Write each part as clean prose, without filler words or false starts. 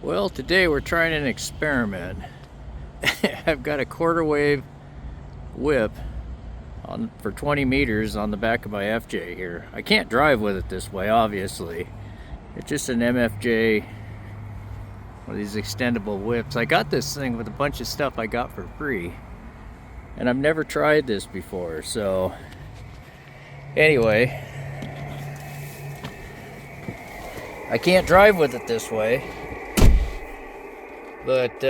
Well, today we're trying an experiment. I've got a quarter wave whip for 20 meters on the back of my FJ here. I can't drive with it this way, obviously. It's just an MFJ, one of these extendable whips. I got this thing with a bunch of stuff I got for free, and I've never tried this before. So anyway, I can't drive with it this way, but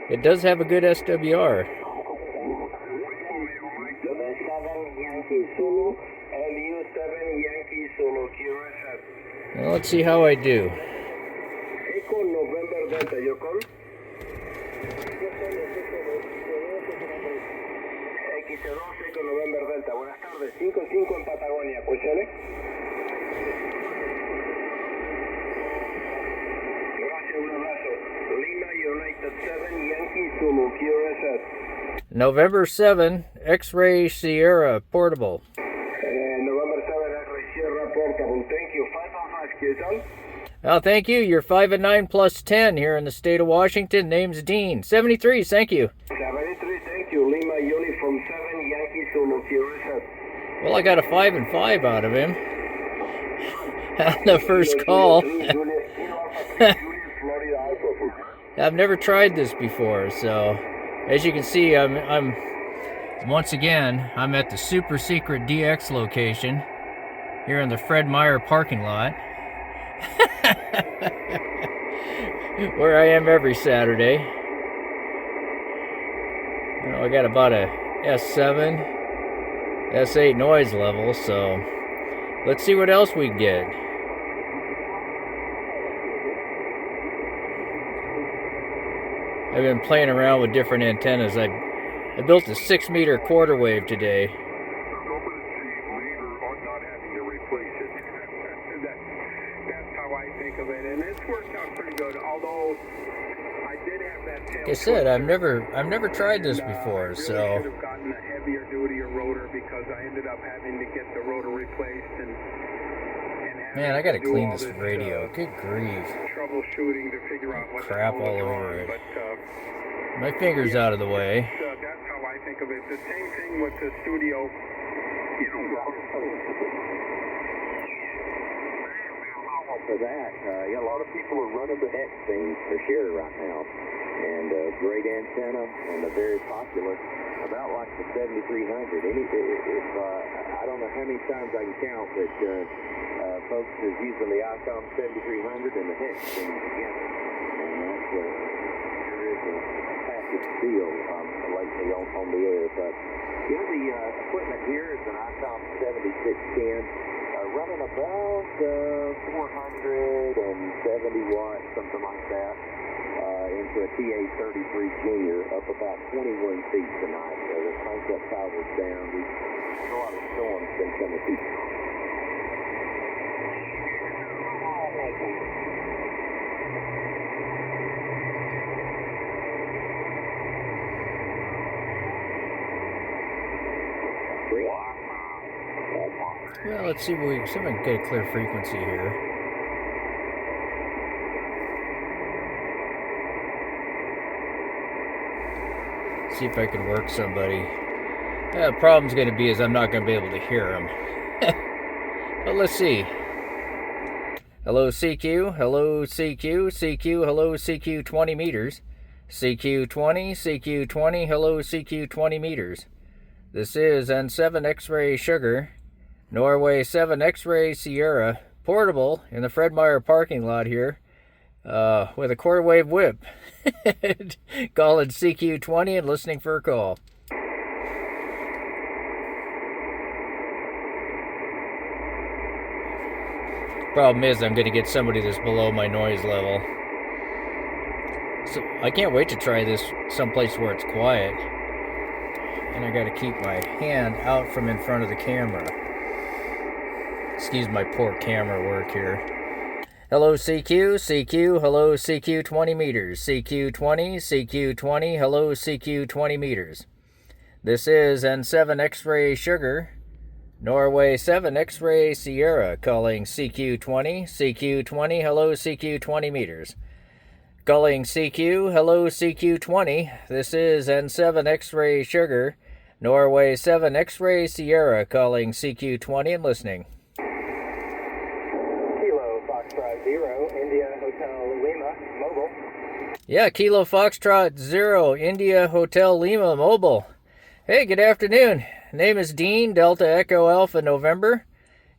it does have a good SWR. Well, let's see how I do. Buenas tardes, 5-5 en Patagonia, ¿cuestione? Gracias, un abrazo. Lima United 7, Yankee Zulu, QSS. November 7, X-Ray Sierra Portable. November 7, X-Ray Sierra Portable. Thank you. 5 on 5, ¿qué tal? Oh, thank you. You're 5 and 9 plus 10 here in the state of Washington. Name's Dean. 73, thank you. 73, thank you. Lima Uniform 7, Yankee Zulu, QSS. Well, I got a 5 and 5 out of him on the first call. I've never tried this before, so as you can see, I'm once again, I'm at the super secret DX location here in the Fred Meyer parking lot, where I am every Saturday. I got about a S7, S8 noise level, so let's see what else we can get. I've been playing around with different antennas. I built a 6-meter quarter wave today. That's how I think of it, and it's worked out pretty good. Although I did have that tail. Like I said, I've never tried this before, so. I really should have gotten a heavier duty rotor because I ended up having to get the rotor replaced and man, I gotta clean this radio. Good grief. Troubleshooting to figure out what crap all over it. But, my finger's out of the way. That's how I think of it. The same thing with the studio. For that, a lot of people are running the hex things for sure right now, and great antenna and a very popular, about like the 7300. I don't know how many times I can count, but folks is using the Icon 7300 and the hex thing together, and that's there is a package deal lately on the air. But the equipment here is an Icon 7610. Running about 470 watts, something like that, into a TA33 Junior, up about 21 feet tonight. So the crank up power's down. A lot of storms been coming through. Well, let's see if we can get a clear frequency here. See if I can work somebody. The problem's going to be is I'm not going to be able to hear them. But let's see. Hello CQ, hello CQ, CQ, hello CQ 20 meters. CQ 20, CQ 20, hello CQ 20 meters. This is N7 X-Ray Sugar, Norway 7 X-Ray Sierra, portable in the Fred Meyer parking lot here, with a quarter wave whip. Calling CQ20 and listening for a call. Problem is, I'm going to get somebody that's below my noise level. So I can't wait to try this someplace where it's quiet. And I got to keep my hand out from in front of the camera. Excuse my poor camera work here. Hello CQ, CQ, hello CQ 20 meters. CQ 20, CQ 20, hello CQ 20 meters. This is N7 X-Ray Sugar, Norway 7 X-Ray Sierra calling CQ20. CQ20, hello CQ20 meters. Calling CQ, hello CQ20. This is N7 X-Ray Sugar. Norway 7 X-Ray Sierra calling CQ20 and listening. Kilo Foxtrot 0, India Hotel Lima, mobile. Yeah, Kilo Foxtrot 0, India Hotel Lima, mobile. Hey, good afternoon. Name is Dean, Delta Echo Alpha November.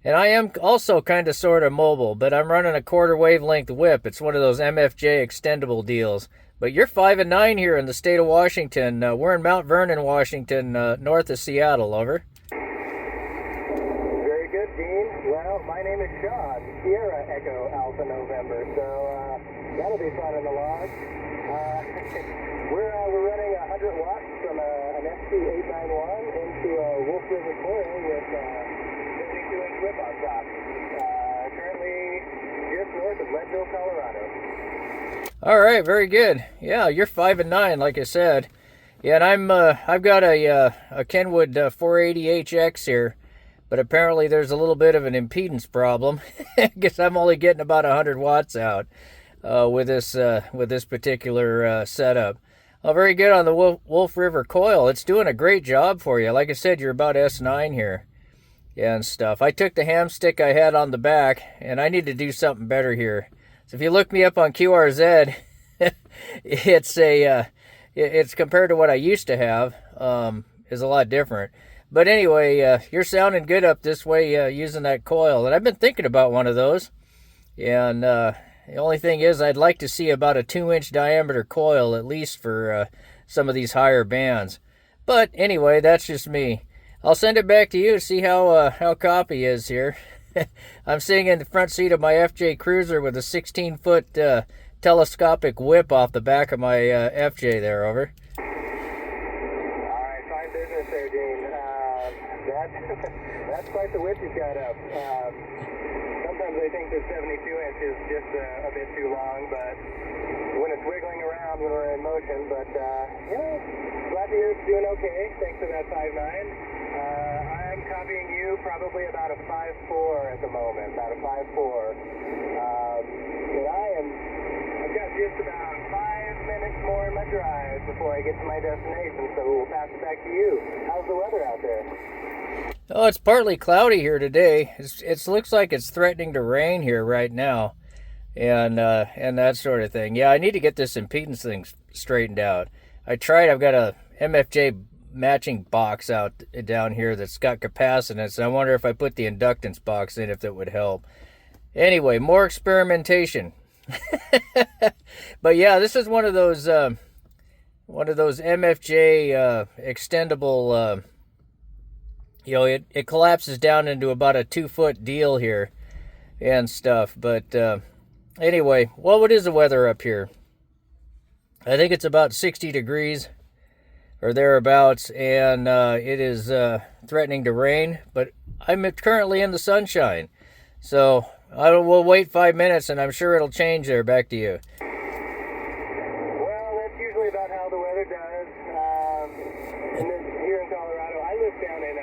And I am also kind of sort of mobile, but I'm running a quarter wavelength whip. It's one of those MFJ extendable deals. But you're 5 and 9 here in the state of Washington. We're in Mount Vernon, Washington, north of Seattle. Over. Very good, Dean. Well, my name is Sean, Sierra Echo Alpha November, so that'll be fun in the log. We're running 100 watts from an ST891 into a Wolf River coil with 72-inch whip on top. Currently just north of Leadville, Colorado. All right, very good. Yeah, you're 5 and 9, like I said. Yeah, and I've got a Kenwood 480HX here, but apparently there's a little bit of an impedance problem. I guess I'm only getting about 100 watts out with this particular setup. Oh, very good on the Wolf River coil. It's doing a great job for you. Like I said, you're about S9 here and stuff. I took the ham stick I had on the back, and I need to do something better here. So if you look me up on QRZ, it's compared to what I used to have, is a lot different. But anyway, you're sounding good up this way using that coil. And I've been thinking about one of those. And the only thing is I'd like to see about a 2-inch diameter coil at least for some of these higher bands. But anyway, that's just me. I'll send it back to you to see how copy is here. I'm sitting in the front seat of my FJ Cruiser with a 16-foot telescopic whip off the back of my FJ there, over. All right, fine business there, Dean. That's quite the whip you've got up. Sometimes I think the 72-inch is just a bit too long, but when it's wiggling around when we're in motion, but glad to hear it's doing okay. Thanks for that 5.9. I'm copying you probably about a 5.4 at the moment, about a 5.4. And I've got just about 5 minutes more in my drive before I get to my destination, so we'll pass it back to you. How's the weather out there? Oh, it's partly cloudy here today. It looks like it's threatening to rain here right now, and that sort of thing. Yeah, I need to get this impedance thing straightened out. I tried. I've got a MFJ matching box out down here that's got capacitance, and I wonder if I put the inductance box in if that would help. Anyway, more experimentation. But yeah, this is one of those MFJ extendable. It collapses down into about a 2-foot deal here and stuff. But anyway, well, what is the weather up here? I think it's about 60 degrees or thereabouts, and it is threatening to rain, but I'm currently in the sunshine. So we'll wait 5 minutes, and I'm sure it'll change there. Back to you. Well, that's usually about how the weather does. And then here in Colorado, I live down in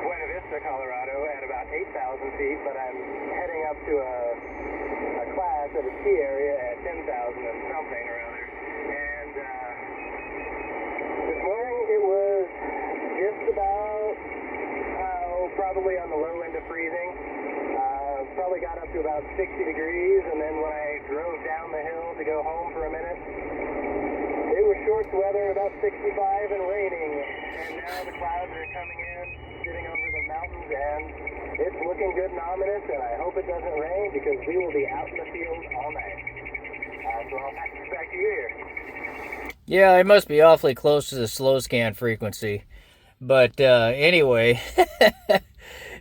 Buena Vista, Colorado, at about 8,000 feet, but I'm heading up to a class at a ski area at 10,000 and something or other. And this morning it was just about, probably on the low end of freezing. Probably got up to about 60 degrees, and then when I drove down the hill to go home for a minute, it was shorts weather, about 65 and raining. And now the clouds are coming in, sitting over the mountains, and it's looking good and ominous, and I hope it doesn't rain because we will be out in the field all night. So I'll pass it back to you here. Yeah, I must be awfully close to the slow scan frequency. But anyway,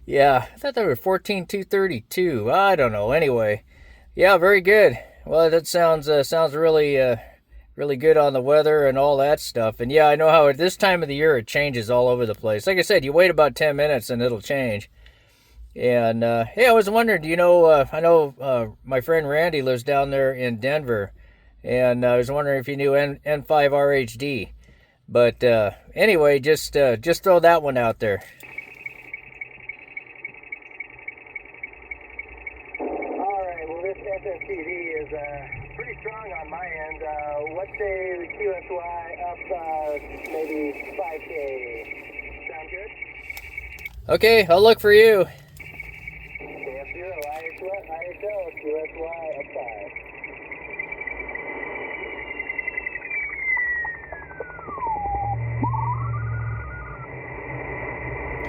yeah, I thought they were 14,232. I don't know. Anyway, yeah, very good. Well, that sounds really really good on the weather and all that stuff. And yeah, I know how at this time of the year it changes all over the place. Like I said, you wait about 10 minutes and it'll change. And hey, I was wondering, I know my friend Randy lives down there in Denver, and I was wondering if you knew N5RHD. But anyway, just throw that one out there. SSTV is pretty strong on my end. Let's say the QSY up maybe 5K. Sound good? Okay, I'll look for you. KF0, IHL, QSY up 5.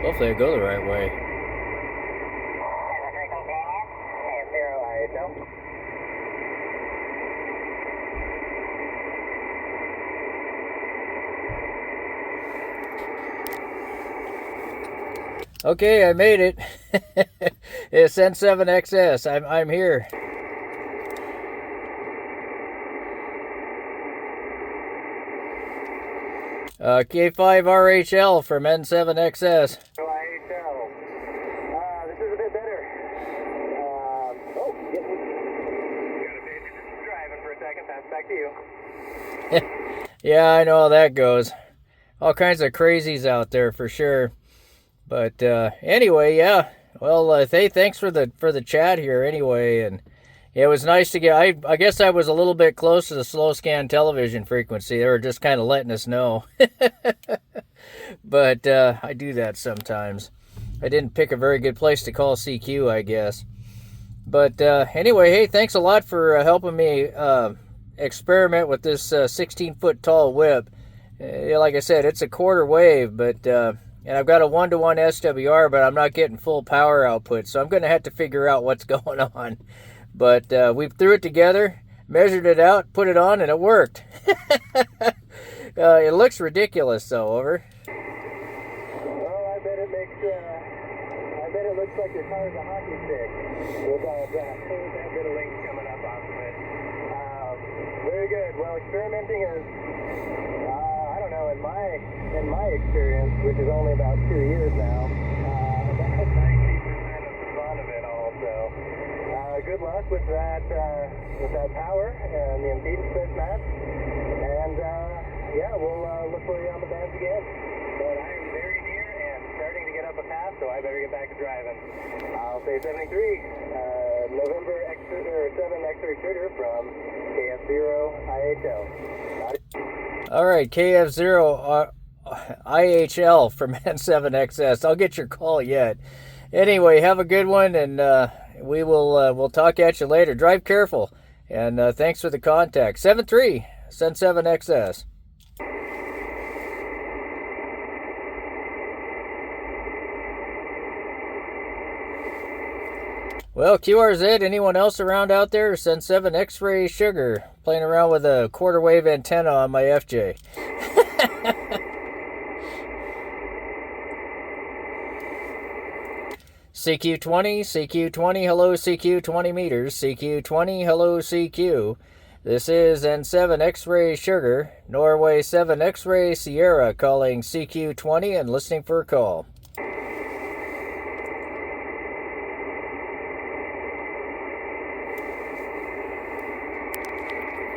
Hopefully I go the right way. KF0, IHL. Okay, I made it. It's N7XS. I'm here. K5RHL from N7XS. IHL. This is a bit better. Gotta pay attention to driving for a second. Pass back to you. Yeah, I know how that goes. All kinds of crazies out there for sure. But anyway, yeah. Well, hey, thanks for the chat here anyway, and it was nice to get. I guess I was a little bit close to the slow scan television frequency. They were just kind of letting us know. But I do that sometimes. I didn't pick a very good place to call CQ, I guess. But anyway, hey, thanks a lot for helping me experiment with this 16-foot tall whip. Like I said, it's a quarter wave, but and I've got a 1-to-1 SWR, but I'm not getting full power output, so I'm going to have to figure out what's going on. But we threw it together, measured it out, put it on, and it worked. It looks ridiculous, though. Over. Well, I bet it looks like your car's a hockey stick with all that bit of links coming up off of it. Very good. Well, experimenting is, I don't know, in my experience, which is only about 2 years now, about 90% of the fun of it all. So, good luck with that power and the impedance mismatch. And yeah, we'll look for you on the bands again. But I am very near and starting to get up a path, so I better get back to driving. I'll say 73, November 7 X-ray trigger from KF0 IHL. All right, KF0 IHL from N7XS. I'll get your call yet. Anyway, have a good one, and we'll talk at you later. Drive careful, and thanks for the contact. 73 N7XS. Well, QRZ, anyone else around out there? Send 7 X-ray sugar. Playing around with a quarter wave antenna on my FJ. CQ20, hello CQ, 20 meters. CQ20, hello CQ. This is N7 X-ray sugar, Norway 7 X-ray Sierra, calling CQ20 and listening for a call.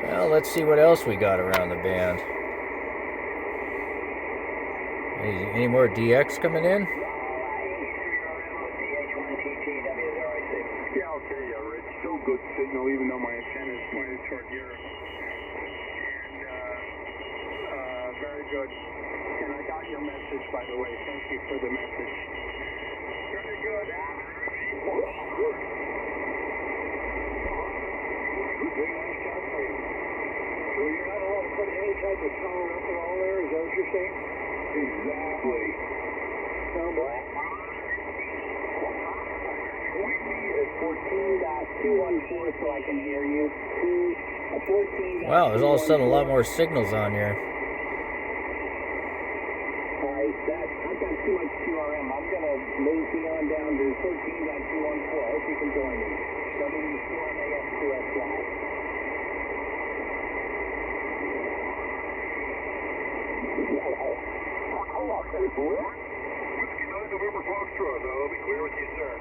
Well, let's see what else we got around the band. Any more DX coming in? Yeah, okay, Rich. Still good signal, even though my antenna is pointed toward Europe. And very good. And I got your message, by the way. Thank you for the message. Very good. Very nice job for you. So you're not allowed to put any type of power up at all there? Is that what you're saying? Exactly. Sound black? It's 14.214 so I can hear you. 14. Wow, there's all of a sudden a lot more signals on here. Alright, I've got too much QRM. I'm going to move beyond down to 14.214. Hope you can join me. W4MAS2SY. Whiskey 9 November Foxtrot. I'll be clear with you, sir.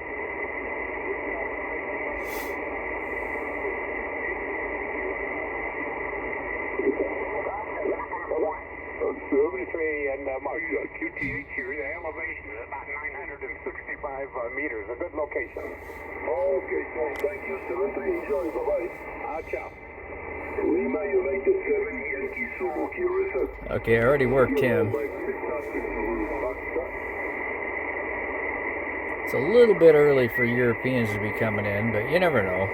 X-ray and QTH here. The elevation is about 965 meters. A good location. Okay, so thank you, 7-3. Enjoy. Bye-bye. Ciao. Lima United 7, Yankee Solo Kilo. Okay, I already worked him. It's a little bit early for Europeans to be coming in, but you never know.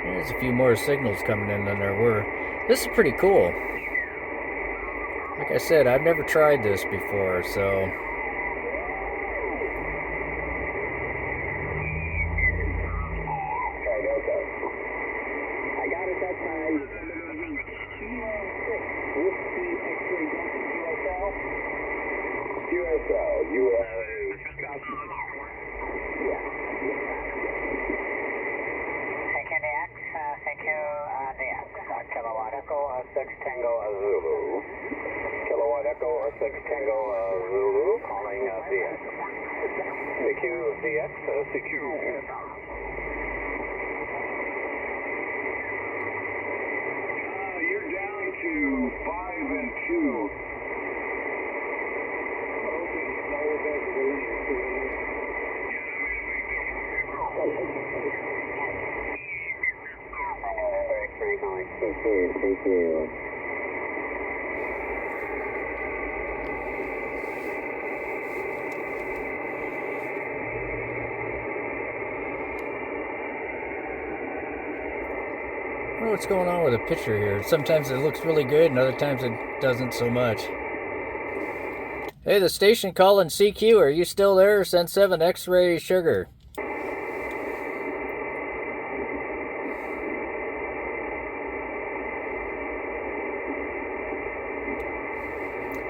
There's a few more signals coming in than there were. This is pretty cool. Like I said, I've never tried this before, so... I got it that time. QSL, you Thank you, DX. Kilowatt Echo 6 Tango Zulu. Kilowatt Echo 6 Tango Zulu, calling DX. CQ DX, CQ. you're down to 5 and 2. Thank you. I don't know what's going on with the picture here. Sometimes it looks really good, and other times it doesn't so much. Hey, the station calling CQ, are you still there? Send 7 X-ray sugar.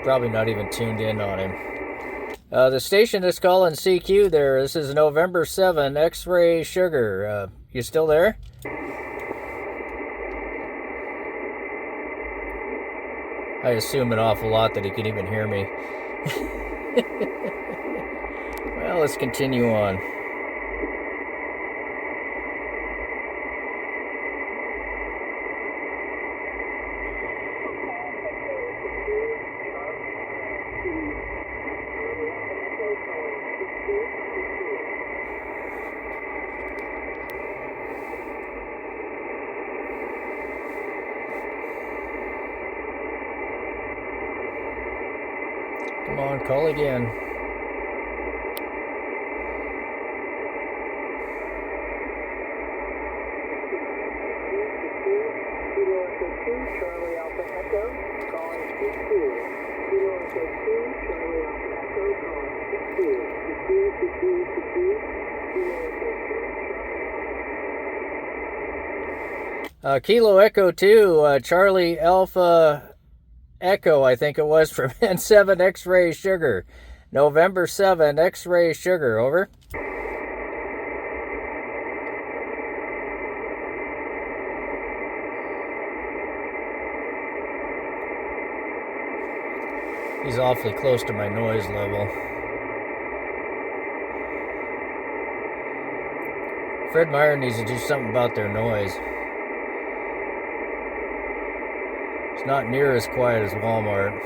Probably not even tuned in on him. The station is calling CQ there. This is November 7, X-ray sugar. You still there? I assume an awful lot that he can even hear me. Well, let's continue on. Come on, call again. Charlie Alpha Echo, calling CQ. Kilo Echo 2, Charlie Alpha Echo, calling CQ. CQ. Kilo Echo 2, Charlie Alpha Echo, I think it was, from N7 X-ray sugar. November 7, X-ray sugar, over. He's awfully close to my noise level. Fred Meyer needs to do something about their noise. It's not near as quiet as Walmart.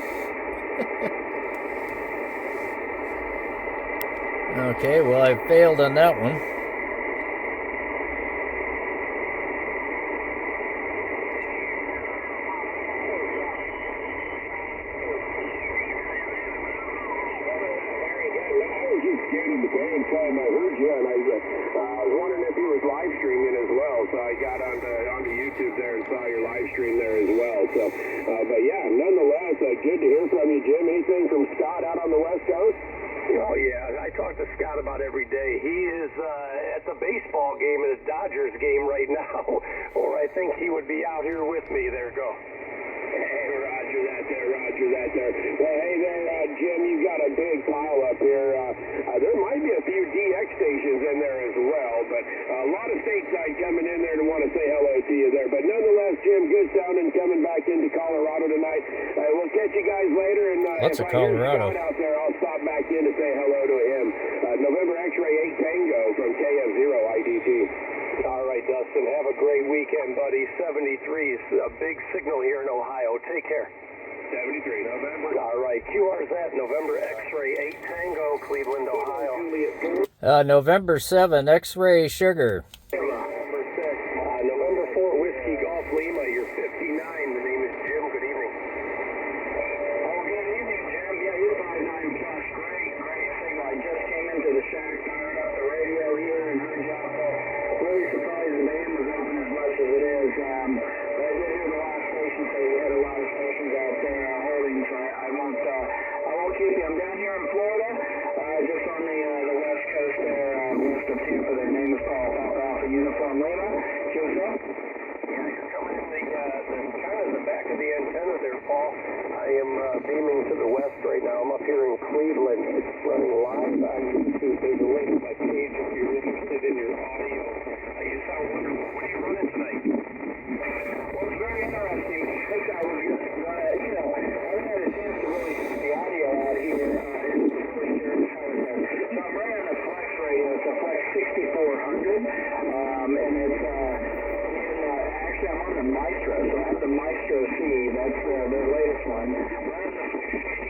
Okay, well, I failed on that one. Time I heard you, and I was wondering if you was live streaming as well. So I got onto YouTube there and saw your live stream there as well. So, but yeah, nonetheless, good to hear from you, Jim. Anything from Scott out on the West Coast? Oh, yeah. I talk to Scott about every day. He is at the baseball game, at a Dodgers game right now, or I think he would be out here with me. There, go. Hey, roger that there. Well, hey there, Jim, you got a big pile up here. There might be a few DX stations in there as well, but a lot of stateside coming in there to want to say hello to you there. But nonetheless, Jim, in good sounding coming back into Colorado tonight. We'll catch you guys later. And Lots of Colorado. Out there, I'll stop back in to say hello to him. November X-Ray 8 Tango from KF0 IDT. All right, Dustin, have a great weekend, buddy. 73 is a big signal here in Ohio. Take care. 73, November. All right, QRZ, November X-Ray 8 Tango, Cleveland, Ohio. November 7, X-Ray Sugar. November 6, November 4, Whiskey Golf Lima, you're 59. The name is Jim. Good evening. Oh, good evening, Jim. Yeah, you're 59 plus. Great signal. I just came into the shack, fired up the radio here, and heard you out there. Really surprised the band was open as much as it is. But I did hear the last station say you had a lot of stations out there holding, so I won't keep you. I'm down here in Florida, just on the west coast there, west of Tampa. Their name is Paul, Papa Alpha Uniform Lima. Joseph? Yeah, you're coming in the kind of the back of the antenna there, Paul. I am beaming to the west right now. I'm up here in Cleveland. It's running live on YouTube. There's a link to my page if you're interested in your audio. You sound wonderful. What are you running tonight? Well, it's very interesting. I was just, I haven't had a chance to really get the audio out here. So I'm running a Flex radio. It's a Flex 6400, and it's actually I'm on the Maestro. So I have the Maestro C. That's their latest one. Running the Flex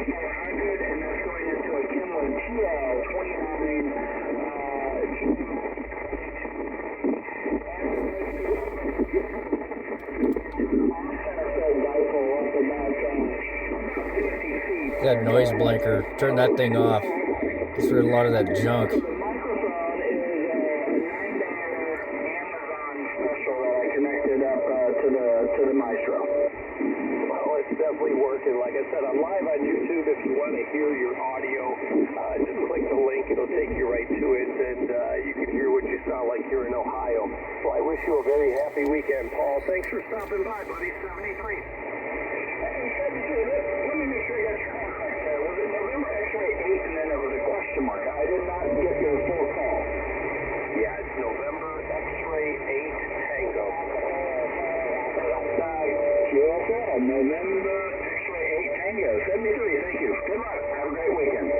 6400, and that's going into a Kimlin TL29. That noise blanker. Turn that thing off. Gets rid of a lot of that junk. The microphone is a $9 Amazon special that I connected up to the Maestro. Well, it's definitely working. Like I said, I'm live on YouTube. If you want to hear your audio, just click the link. It'll take you right to it, and you can hear what you sound like here in Ohio. Well, I wish you a very happy weekend, Paul. Thanks for stopping by, buddy. 73. Let me make sure I got your call correct there. Was it November X-ray 8 and then there was a question mark? I did not get your full call. Yeah, it's November X-ray 8 Tango. QSL, November X-ray 8 Tango. 73, thank you. Good luck. Have a great weekend.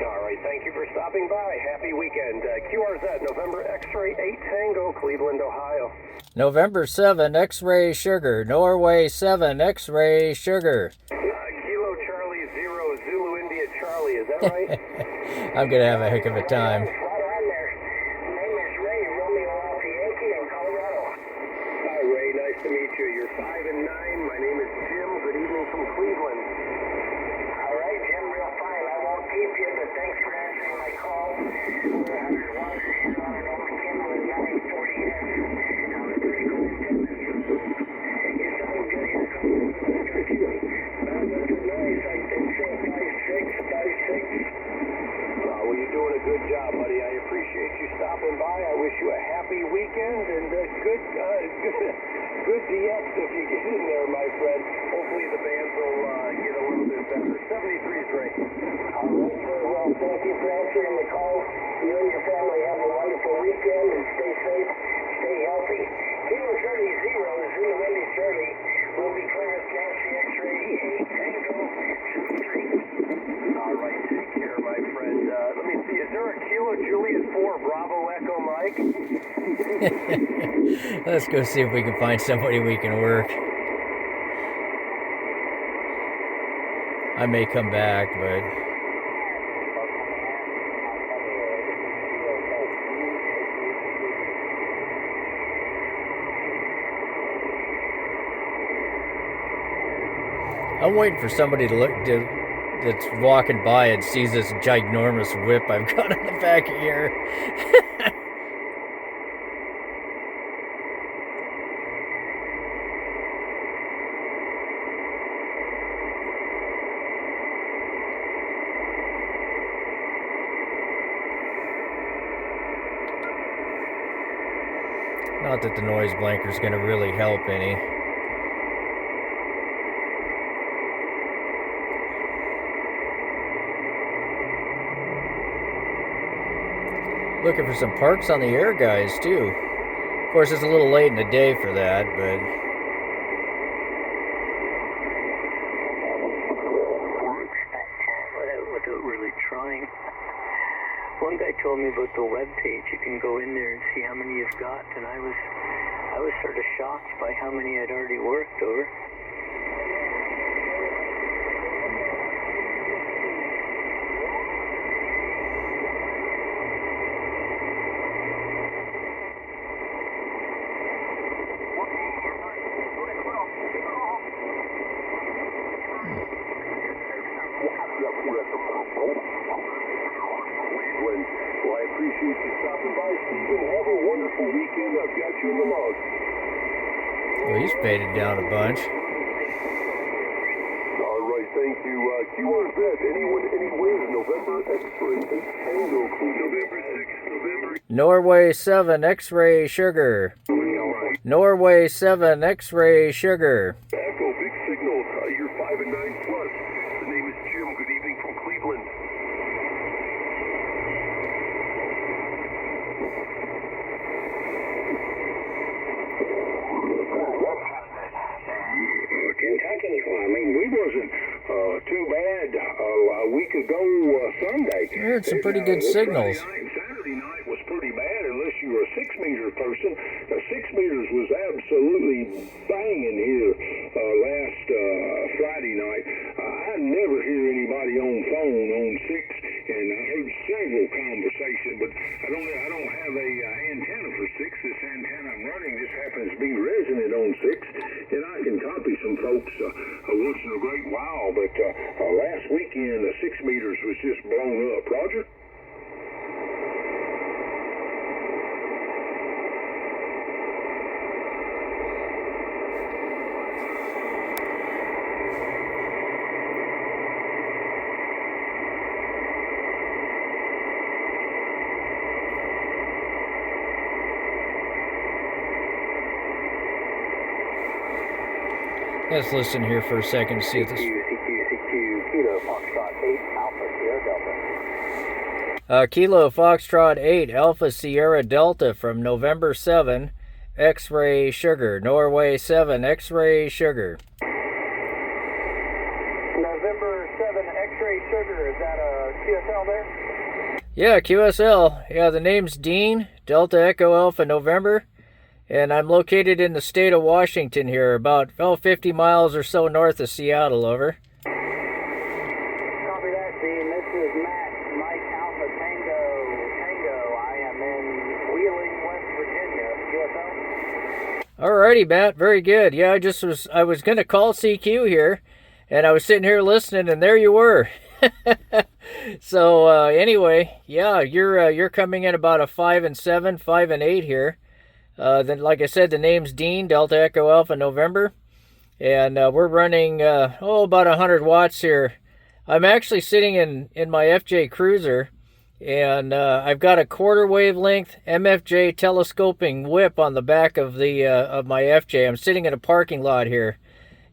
All right, thank you for stopping by. Happy weekend. QRZ, November X-ray 8 Tango, Cleveland, Ohio. November 7, X-Ray Sugar. Norway 7, X-Ray Sugar. Kilo Charlie 0, Zulu India Charlie, is that right? I'm going to have a heck of a time. Right on there. Name is Ray, Romeo Alpha Yankee in Colorado. Hi, Ray. Nice to meet you. You're 5 and 9. My name is Jim. Good evening from Cleveland. All right, Jim, real fine. I won't keep you, but thanks for answering my call. We're 100 watts here on an old Kimlin 940S. Now, the pretty cool thing is, it sounds good here. That's a noise, I think, 56. Well, you're doing a good job, buddy. I appreciate you stopping by. I wish you a happy weekend and good DX if you get in there, my friend. Hopefully the bands will get a little bit better. 73 is great. All right, sir. Well, thank you for answering the call. You and your family have a wonderful weekend and stay safe, stay healthy. Kilo Charlie 0, Zulu India Charlie, will be clearance Nancy X-ray 8 Tango 73. All right, take care, my friend. Let me see. Is there a Kilo Juliet 4 Bravo Echo Mike? Let's go see if we can find somebody we can work. I may come back, but... I'm waiting for somebody that's walking by and sees this ginormous whip I've got in the back here. Not that the noise blanker is going to really help any. Looking for some parks on the air, guys, too. Of course, it's a little late in the day for that, but flying. One guy told me about the web page. You can go in there and see how many you've got, and I was sort of shocked by how many I'd already worked over. Well, I appreciate you stopping by, Stephen. Have a wonderful weekend. I've got you in the log. Well, he's faded down a bunch. All right, thank you. QRZ, anyone, anywhere, November X-ray, Tango, November 6th, November. Norway 7 X-ray sugar. Norway 7 X-ray sugar. Echo, big signal. You're 5 and 9 plus. The name is Jim. Good evening from Cleveland. Kentucky, I mean, we wasn't too bad a week ago Sunday. I heard some pretty good signals. Saturday night was pretty bad unless you were a 6-meter person. The 6 meters was absolutely banging here last Friday night. I never hear anybody on phone on 6, and I heard several conversations, but I don't have a antenna for 6. This antenna I'm running just happens to be resonant on 6, and I can copy some folks once in a great while, but last weekend the 6 meters was just blown up. Roger? Let's listen here for a second to see if this... CQ, Kilo Foxtrot 8, Alpha Sierra Delta. Kilo Foxtrot 8 Alpha Sierra Delta from November 7 X-ray sugar. Norway 7 X-ray sugar. November 7 X-ray sugar, is that a QSL there? Yeah, QSL. Yeah, the name's Dean, Delta Echo Alpha November. And I'm located in the state of Washington here, about 50 miles or so north of Seattle, over. Copy that, Dean. This is Matt, Mike Alpha Tango. I am in Wheeling, West Virginia. QSL? Alrighty, Matt. Very good. Yeah, I was going to call CQ here, and I was sitting here listening, and there you were. So, anyway, yeah, you're coming in about a 5 and 7, 5 and 8 here. Then, like I said, the name's Dean, Delta Echo Alpha November, and we're running about 100 watts here. I'm actually sitting in my FJ Cruiser, and I've got a quarter wavelength MFJ telescoping whip on the back of the of my FJ. I'm sitting in a parking lot here,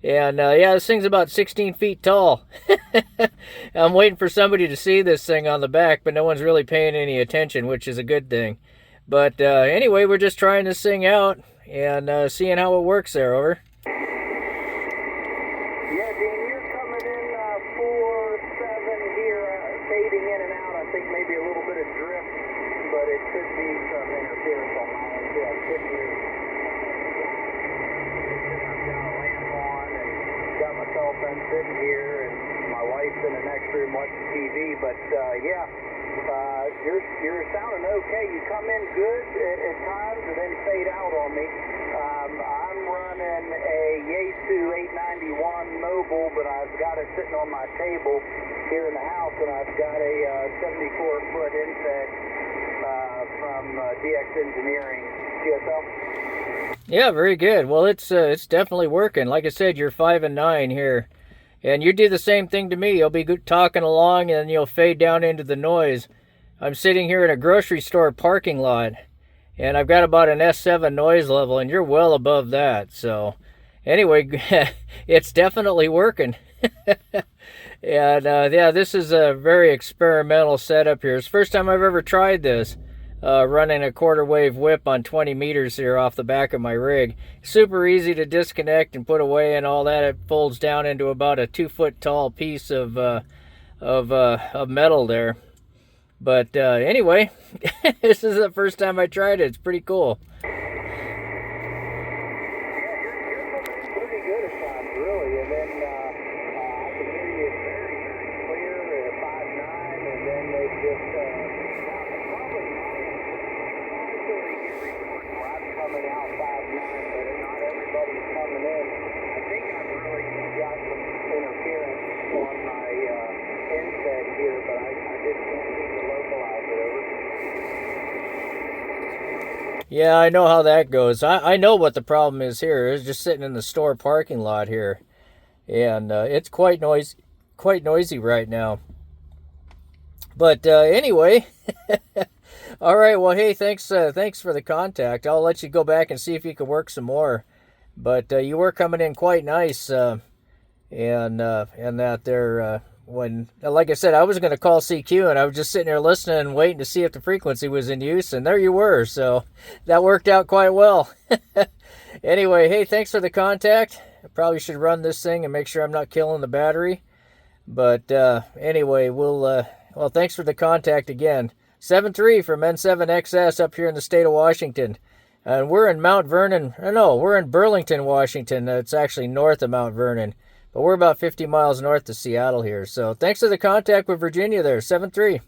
and yeah, this thing's about 16 feet tall. I'm waiting for somebody to see this thing on the back, but no one's really paying any attention, which is a good thing. But anyway, we're just trying this thing out and seeing how it works there, over. Yeah, Dean, you're coming in 4-7 here, fading in and out. I think maybe a little bit of drift, but it could be some interference on my end, too. I'm sitting here. I've got a lamp on and got my cell phone sitting here, and my wife's in the next room watching TV. But, yeah. You're sounding okay. You come in good at times and then fade out on me. I'm running a Yaesu 891 mobile, but I've got it sitting on my table here in the house, and I've got a 74-foot infed from DX Engineering QSL. Yeah, very good. Well, it's definitely working. Like I said, you're 5 and 9 here. And you do the same thing to me. You'll be talking along, and you'll fade down into the noise. I'm sitting here in a grocery store parking lot, and I've got about an S7 noise level, and you're well above that. So, anyway, it's definitely working. And, yeah, this is a very experimental setup here. It's the first time I've ever tried this. Running a quarter wave whip on 20 meters here off the back of my rig. Super easy to disconnect and put away and all that. It folds down into about a 2-foot tall piece of of metal there. But anyway, this is the first time I tried it. It's pretty cool. Pretty good at times, really. And then I can hear you very, very clear at 5.9, and then they just probably partially get reports where I'm coming out 5.9, but not everybody's coming in. I think I've really got some interference on my inset here, but I just can't seem to localize it over. Yeah, I know how that goes. I know what the problem is here. It's just sitting in the store parking lot here, and it's quite noisy right now. But anyway, all right. Well, hey, thanks for the contact. I'll let you go back and see if you can work some more. But you were coming in quite nice, and that there. When, like I said, I was going to call CQ, and I was just sitting there listening and waiting to see if the frequency was in use, and there you were. So that worked out quite well. Anyway, hey, thanks for the contact. I probably should run this thing and make sure I'm not killing the battery. But anyway, well, thanks for the contact again. 7-3 from N7XS up here in the state of Washington. And we're in Mount Vernon. No, we're in Burlington, Washington. It's actually north of Mount Vernon. But we're about 50 miles north of Seattle here. So thanks for the contact with Virginia there, 7-3. Yeah,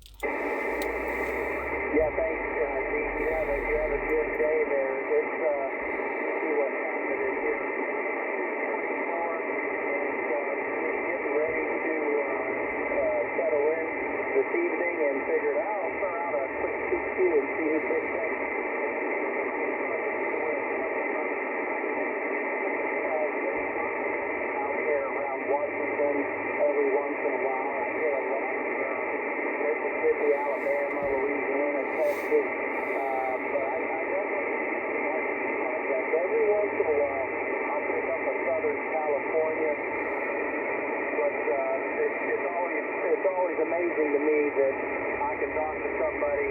thanks, Dean. You have a good day there. It's, see what time it is here. 24, and getting ready to settle in this evening and figured I'll throw out a quick CQ and see who picks up. Washington every once in a while. I get a lot from Mississippi, Alabama, Louisiana, Texas, but I don't like every once in a while I'll pick up a Southern California. But it's always amazing to me that I can talk to somebody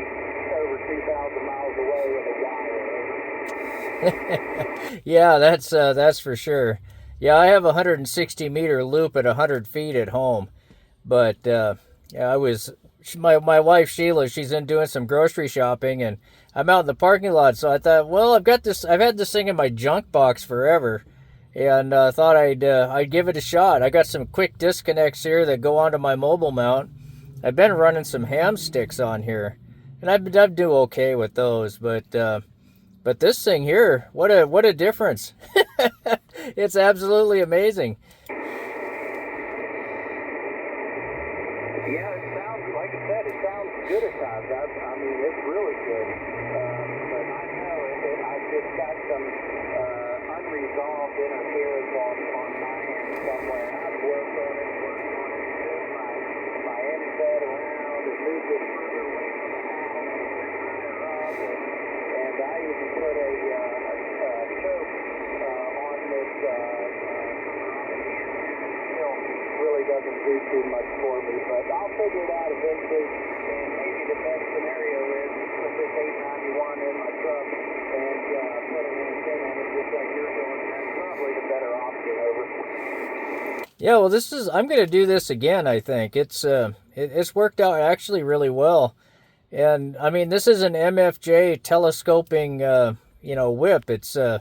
over 2,000 miles away with a wire. Yeah, that's for sure. Yeah, I have a 160-meter loop at 100 feet at home, but yeah, my wife Sheila, she's in doing some grocery shopping, and I'm out in the parking lot, so I thought, well, I've had this thing in my junk box forever, and thought I'd give it a shot. I got some quick disconnects here that go onto my mobile mount. I've been running some ham sticks on here, and I do okay with those, but this thing here, what a difference. It's absolutely amazing. Yeah, it sounds, like I said, it sounds good at times. I mean, it's really good. But I know I've just got some unresolved interference on my end somewhere. I've worked on it, moved my inset around and moved it further away from the house, and I even put a choke on this still really doesn't do too much for me, but I'll figure it out eventually, and maybe the best scenario is put this 891 in my truck and put an antenna on it just like you're doing. That's probably the better option, over. Yeah, well, I'm going to do this again, I think. It's worked out actually really well. And I mean, this is an MFJ telescoping, whip. It's, I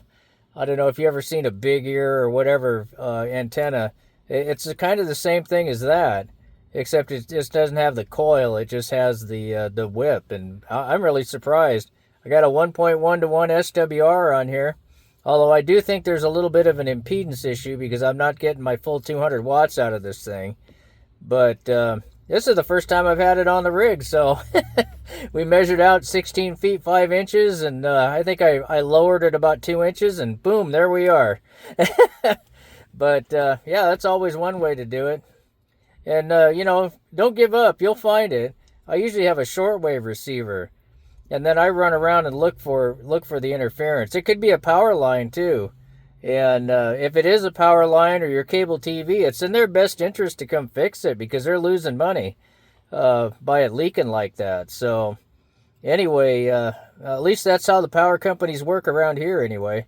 don't know if you ever seen a big ear or whatever antenna. It's kind of the same thing as that, except it just doesn't have the coil. It just has the whip, and I'm really surprised. I got a 1.1 to 1 SWR on here, although I do think there's a little bit of an impedance issue because I'm not getting my full 200 watts out of this thing. But this is the first time I've had it on the rig, so we measured out 16 feet 5 inches, and I think I lowered it about 2 inches, and boom, there we are. But yeah, that's always one way to do it. And don't give up, you'll find it. I usually have a shortwave receiver, and then I run around and look for the interference. It could be a power line too. And if it is a power line or your cable TV, it's in their best interest to come fix it because they're losing money by it leaking like that. So anyway, at least that's how the power companies work around here anyway.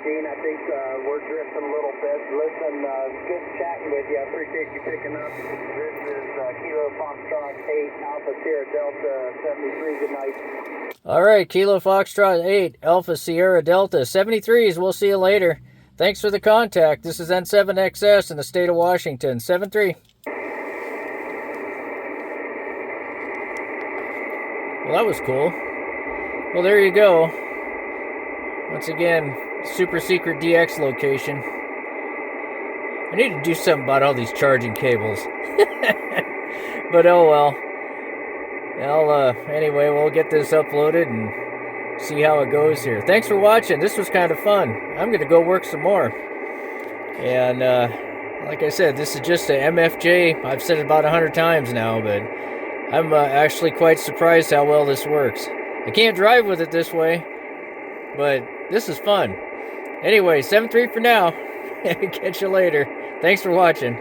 Dean, I think we're drifting a little bit. Listen, good chatting with you. I appreciate you picking up. This is Kilo Foxtrot 8, Alpha Sierra Delta 73. Good night. All right, Kilo Foxtrot 8, Alpha Sierra Delta 73s. We'll see you later. Thanks for the contact. This is N7XS in the state of Washington. 73. Well, that was cool. Well, there you go. Once again, super secret DX location. I need to do something about all these charging cables. But oh well. Anyway, we'll get this uploaded and see how it goes here. Thanks for watching. This was kind of fun. I'm going to go work some more. And like I said, this is just a MFJ. I've said it about 100 times now, but I'm actually quite surprised how well this works. I can't drive with it this way, but this is fun. Anyway, 7-3 for now. Catch you later. Thanks for watching.